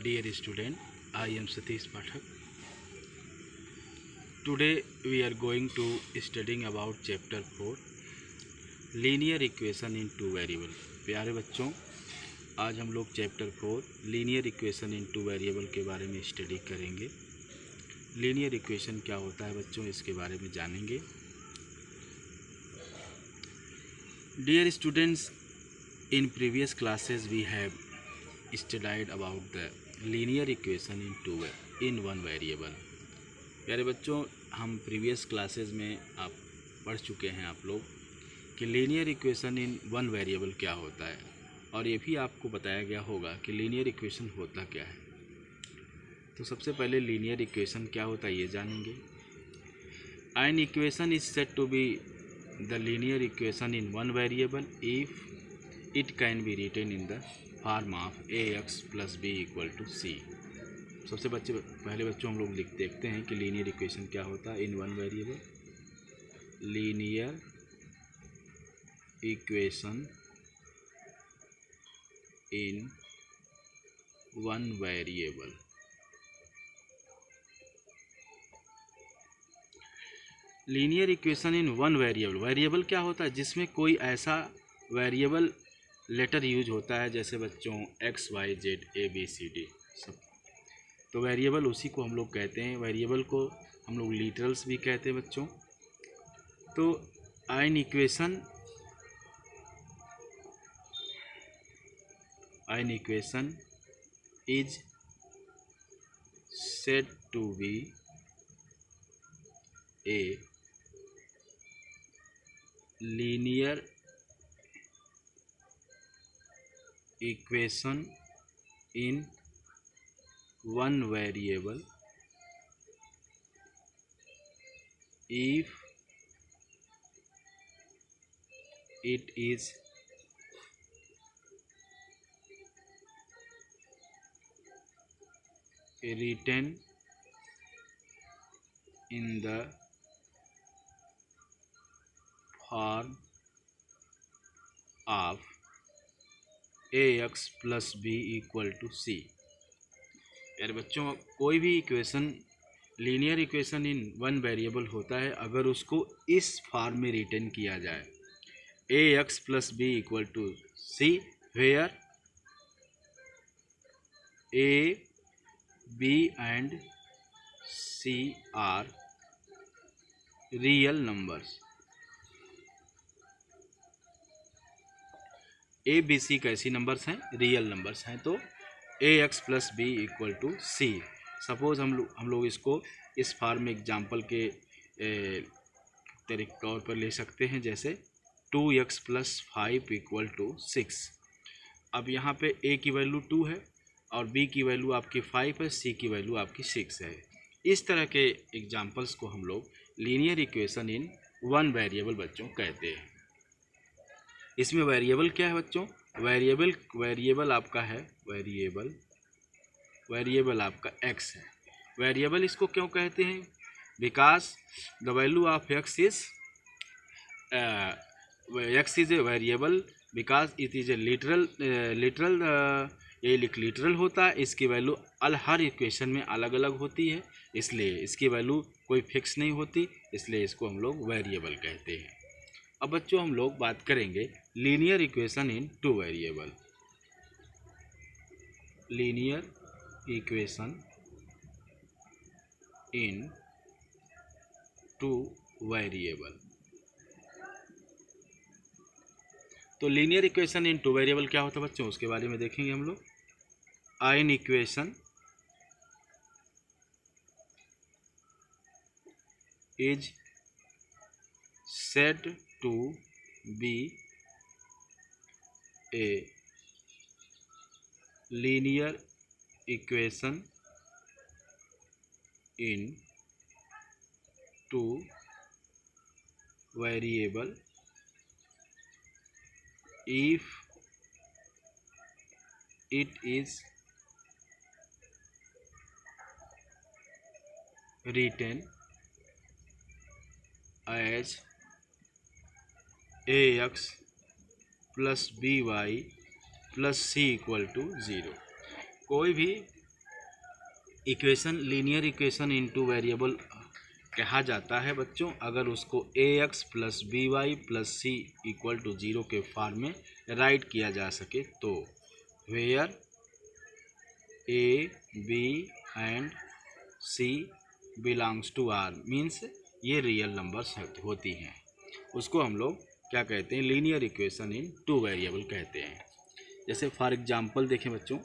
Dear student, I am Satish Pathak. Today we are going to studying about chapter 4 linear equation in two variable. प्यारे बच्चों, आज हम लोग chapter 4 linear equation in two variable के बारे में study करेंगे। लीनियर इक्वेशन क्या होता है बच्चों, इसके बारे में जानेंगे। Dear students, in previous classes we have studied about the linear equation in one variable. प्यारे बच्चों, हम प्रीवियस क्लासेस में आप पढ़ चुके हैं आप लोग कि linear equation in one variable क्या होता है, और ये भी आपको बताया गया होगा कि लीनियर इक्वेशन होता क्या है। तो सबसे पहले लीनियर इक्वेशन क्या होता है ये जानेंगे। An equation is said to be the linear equation in one variable if it can be written in the form of ax plus B equal to C. सबसे पहले बच्चों हम लोग देखते हैं कि लीनियर इक्वेशन क्या होता है इन one variable. Linear equation in one variable. Linear equation in one variable, variable क्या होता है जिसमें कोई ऐसा वेरिएबल लेटर यूज होता है, जैसे बच्चों x y z a b c d सब। तो वेरिएबल उसी को हम लोग कहते हैं। वेरिएबल को हम लोग लिटरल्स भी कहते हैं बच्चों। तो N equation is said to be a linear equation in one variable if it is written in the form of ax plus B equal to C. यार बच्चों, कोई भी equation linear equation in one variable होता है अगर उसको इस form में रिटर्न किया जाए, ax plus B equal to C, where a b and c are real numbers. A B C कैसी नंबर्स हैं? रियल नंबर्स हैं। तो A X plus B equal to C. Suppose हम लोग इसको इस फॉर्म में एग्जाम्पल के तौर पर ले सकते हैं, जैसे 2x प्लस 5 इक्वल टू 6। अब यहाँ पे a की वैल्यू 2 है और b की वैल्यू आपकी 5 है, c की वैल्यू आपकी 6 है। इस तरह के एग्जाम्पल्स को हम लोग linear equation in one variable बच्चों कहते हैं। इसमें वेरिएबल क्या है बच्चों? वेरिएबल आपका है, वेरिएबल आपका x है। वेरिएबल इसको क्यों कहते हैं? Because the value of x is a variable because it is a literal ये लिटरल होता है। इसकी वैल्यू हर इक्वेशन में अलग अलग होती है, इसलिए इसकी वैल्यू कोई फिक्स नहीं होती, इसलिए इसको हम लोग वेरिएबल कहते हैं। अब बच्चों हम लोग बात करेंगे linear equation in two variable. Linear equation in two variable. तो linear equation in two variable क्या होता है बच्चों, उसके बारे में देखेंगे हम लोग। N equation is said to be a linear equation in two variable if it is written as ax plus B Y plus C equal to 0। कोई भी equation linear equation in two variable कहा जाता है बच्चों अगर उसको ax plus B Y plus C equal to 0 के form में राइट किया जा सके तो where a b and c belongs to r means ये रियल नंबर्स होती हैं, उसको हम लोग क्या कहते हैं, linear equation in two variable कहते हैं। जैसे फॉर एग्जांपल देखें बच्चों,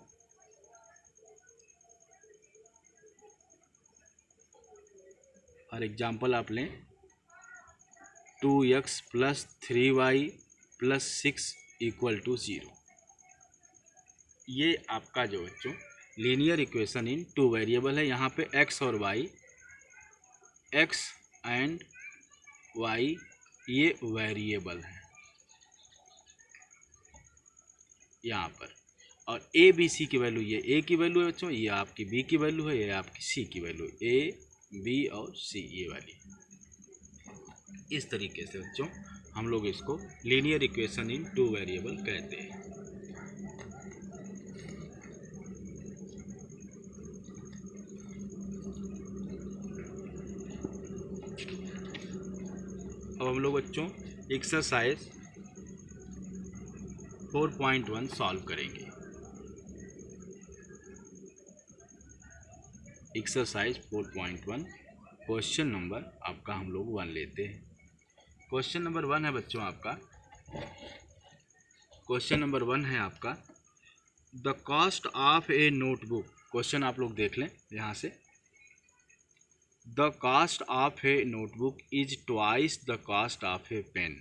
फॉर एग्जांपल आप लें 2x plus 3y plus 6 equal to 0। ये आपका जो बच्चों linear equation in two variable है। यहाँ पे x और y, x एंड y ये वेरिएबल है यहाँ पर, और a b c की वैल्यू, ये a की वैल्यू है बच्चों, ये आपकी b की वैल्यू है, ये आपकी c की वैल्यू है, a b और c ये वाली। इस तरीके से बच्चों हम लोग इसको linear equation in two variable कहते हैं। अब हम लोग बच्चों एक्सरसाइज 4.1 सॉल्व करेंगे। एक्सरसाइज 4.1 क्वेश्चन नंबर आपका हम लोग 1 लेते हैं। क्वेश्चन नंबर 1 है बच्चों आपका, क्वेश्चन नंबर 1 है आपका the cost of a notebook. Question आप लोग देख लें यहाँ से, the cost of a notebook is twice the cost of a pen.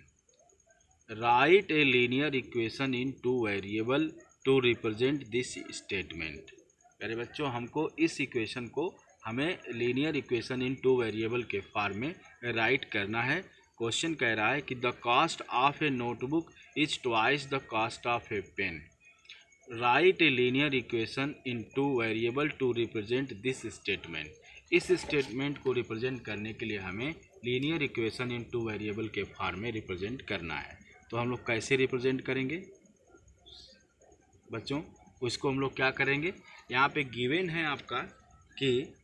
Write a linear equation in two variable to represent this statement. अरे बच्चों हमको इस इक्वेशन को हमें linear equation in two variable के फॉर्म में राइट करना है। क्वेश्चन कह रहा है कि the cost of a notebook is twice the cost of a pen. Write a linear equation in two variable to represent this statement. इस statement को रिप्रेजेंट करने के लिए हमें linear equation in two variable के फॉर्म में represent करना है। तो हम लोग कैसे रिप्रेजेंट करेंगे बच्चों, उसको हम लोग क्या करेंगे, यहाँ पे गिवन है आपका कि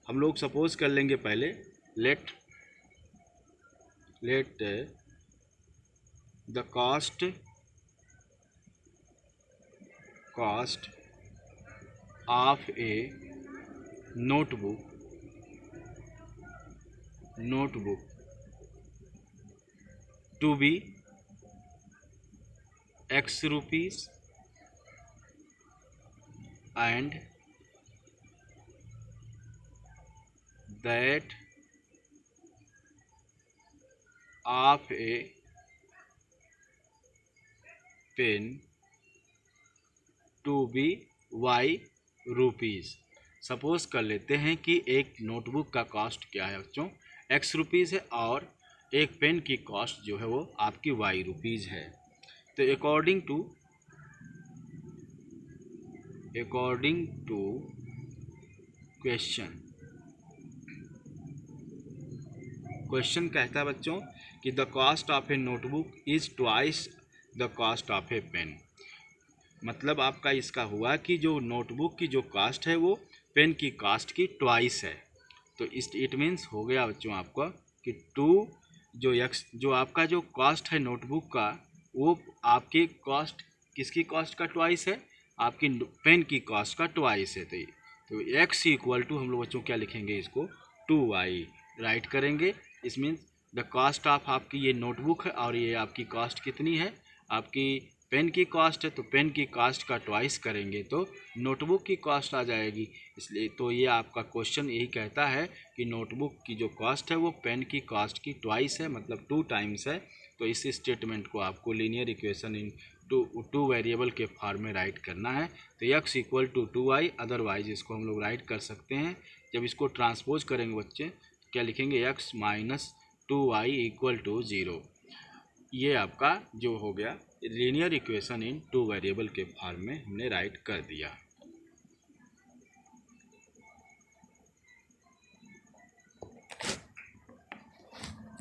हम लोग सपोज कर लेंगे पहले let the cost of a notebook to be x rupees and that of a pen to be y rupees। Suppose कर लेते हैं कि एक नोटबुक का कॉस्ट क्या है बच्चों, x रुपीज़ है और एक पेन की कॉस्ट जो है वो आपकी y रुपीज़ है। तो अकॉर्डिंग टू क्वेश्चन कहता है बच्चों कि the cost of a notebook is twice the cost of a pen. मतलब आपका इसका हुआ कि जो नोटबुक की जो कॉस्ट है वो पेन की कॉस्ट की ट्वाइस है। तो इट मीन्स हो गया बच्चों आपका कि टू जो आपका जो कॉस्ट है नोटबुक का वो आपकी कॉस्ट किसकी कॉस्ट का ट्वाइस है, आपकी पेन की कॉस्ट का ट्वाइस है। तो x इक्वल टू हम लोग बच्चों क्या लिखेंगे, इसको 2y राइट करेंगे। इस मीन्स द कॉस्ट ऑफ आपकी ये नोटबुक है और ये आपकी कॉस्ट कितनी है, आपकी पेन की कॉस्ट है, तो पेन की कॉस्ट का ट्वाइस करेंगे तो नोटबुक की कॉस्ट आ जाएगी। इसलिए तो ये आपका क्वेश्चन यही कहता है कि नोटबुक की जो कॉस्ट है वो पेन की कॉस्ट की ट्वाइस है, मतलब 2 टाइम्स है। तो इस स्टेटमेंट को आपको linear equation in two variable के फॉर्म में राइट करना है। तो x equal to 2y, otherwise इसको हम लोग राइट कर सकते हैं। जब इसको ट्रांसपोज करेंगे बच्चे क्या लिखेंगे, x minus 2y equal to 0। ये आपका जो हो गया linear equation in two variable के फॉर्म में हमने राइट कर दिया।